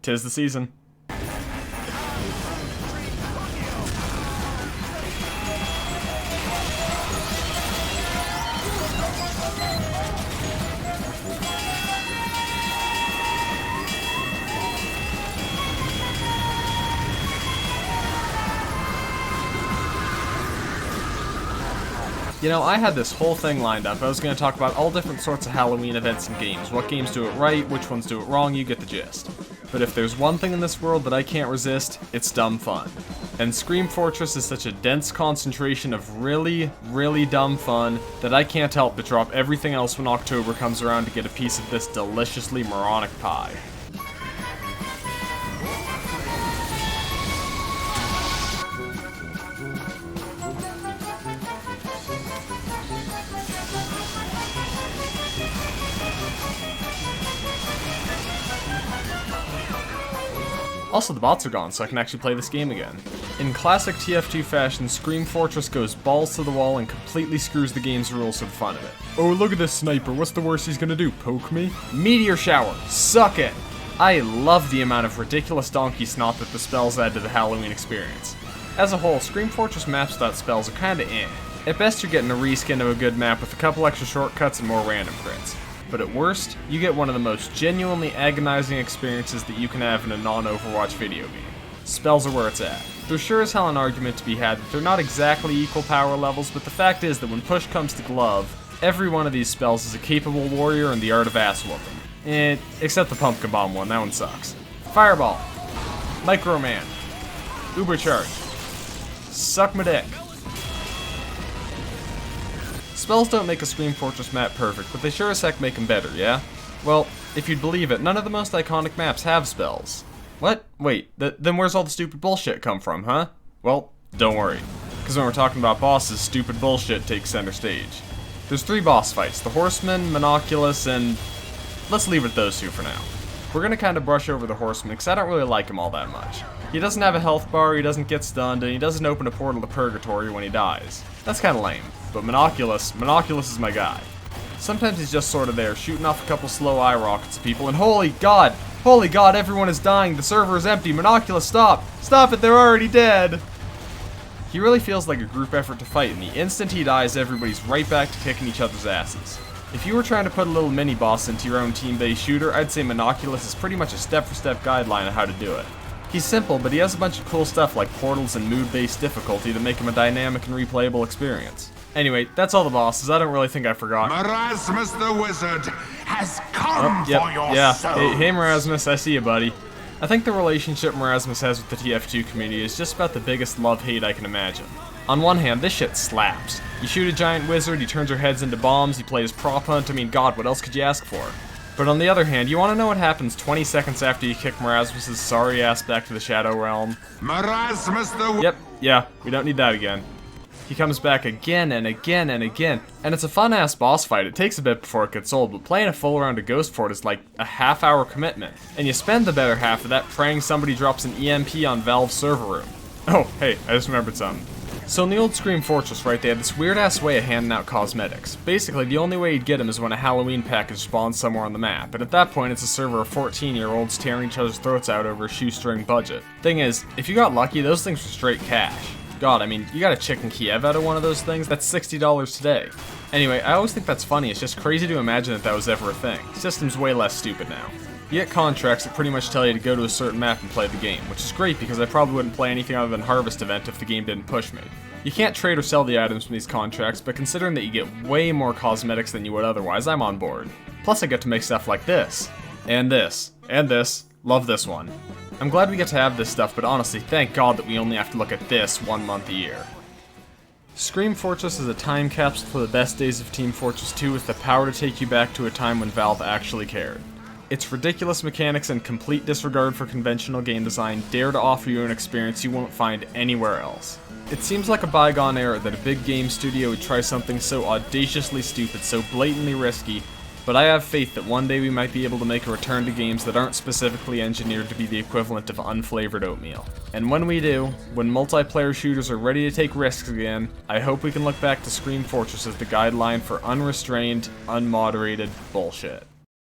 'Tis the season. You know, I had this whole thing lined up. I was going to talk about all different sorts of Halloween events and games. What games do it right, which ones do it wrong, you get the gist. But if there's one thing in this world that I can't resist, it's dumb fun. And Scream Fortress is such a dense concentration of really, really dumb fun that I can't help but drop everything else when October comes around to get a piece of this deliciously moronic pie. Also, the bots are gone, so I can actually play this game again. In classic TF2 fashion, Scream Fortress goes balls to the wall and completely screws the game's rules for the fun of it. Oh, look at this sniper, what's the worst he's gonna do, poke me? Meteor Shower, suck it! I love the amount of ridiculous donkey snot that the spells add to the Halloween experience. As a whole, Scream Fortress maps without spells are kinda eh. At best you're getting a reskin of a good map with a couple extra shortcuts and more random crits. But at worst, you get one of the most genuinely agonizing experiences that you can have in a non-Overwatch video game. Spells are where it's at. There's sure as hell an argument to be had that they're not exactly equal power levels, but the fact is that when push comes to glove, every one of these spells is a capable warrior in the art of ass whooping. Except the pumpkin bomb one, that one sucks. Fireball. Microman. Ubercharge. Suck my dick. Spells don't make a Scream Fortress map perfect, but they sure as heck make them better, yeah? Well, if you'd believe it, none of the most iconic maps have spells. What? Wait, then where's all the stupid bullshit come from, huh? Well, don't worry, because when we're talking about bosses, stupid bullshit takes center stage. There's 3 boss fights, the Horseman, Monoculus, and... let's leave it at those 2 for now. We're gonna kinda brush over the Horseman, because I don't really like him all that much. He doesn't have a health bar, he doesn't get stunned, and he doesn't open a portal to Purgatory when he dies. That's kinda lame. But Monoculus is my guy. Sometimes he's just sorta there, shooting off a couple slow eye rockets at people, and holy god, everyone is dying, the server is empty, Monoculus, stop! Stop it, they're already dead! He really feels like a group effort to fight, and the instant he dies, everybody's right back to kicking each other's asses. If you were trying to put a little mini-boss into your own team-based shooter, I'd say Monoculus is pretty much a step-for-step guideline of how to do it. He's simple, but he has a bunch of cool stuff like portals and mood-based difficulty that make him a dynamic and replayable experience. Anyway, that's all the bosses. I don't really think I forgot. Marasmus the Wizard has come for your soul. Hey, Marasmus, I see you, buddy. I think the relationship Marasmus has with the TF2 community is just about the biggest love-hate I can imagine. On one hand, this shit slaps. You shoot a giant wizard, he turns your heads into bombs, you play as prop hunt, I mean, god, what else could you ask for? But on the other hand, you want to know what happens 20 seconds after you kick Marasmus' sorry ass back to the Shadow Realm? Marasmus the... Yep, we don't need that again. He comes back again and again and again, and it's a fun-ass boss fight. It takes a bit before it gets old, but playing a full round of Ghost Fort is like a half-hour commitment, and you spend the better half of that praying somebody drops an EMP on Valve's server room. Oh, hey, I just remembered something. So in the old Scream Fortress, right, they had this weird-ass way of handing out cosmetics. Basically, the only way you'd get them is when a Halloween package spawns somewhere on the map, and at that point, it's a server of 14-year-olds tearing each other's throats out over a shoestring budget. Thing is, if you got lucky, those things were straight cash. God, I mean, you got a chicken Kiev out of one of those things, that's $60 today. Anyway, I always think that's funny, it's just crazy to imagine that that was ever a thing. System's way less stupid now. You get contracts that pretty much tell you to go to a certain map and play the game, which is great because I probably wouldn't play anything other than Harvest Event if the game didn't push me. You can't trade or sell the items from these contracts, but considering that you get way more cosmetics than you would otherwise, I'm on board. Plus I get to make stuff like this. And this. And this. Love this one. I'm glad we get to have this stuff, but honestly, thank God that we only have to look at this 1 month a year. Scream Fortress is a time capsule for the best days of Team Fortress 2 with the power to take you back to a time when Valve actually cared. Its ridiculous mechanics and complete disregard for conventional game design dare to offer you an experience you won't find anywhere else. It seems like a bygone era that a big game studio would try something so audaciously stupid, so blatantly risky, but I have faith that one day we might be able to make a return to games that aren't specifically engineered to be the equivalent of unflavored oatmeal. And when we do, when multiplayer shooters are ready to take risks again, I hope we can look back to Scream Fortress as the guideline for unrestrained, unmoderated bullshit.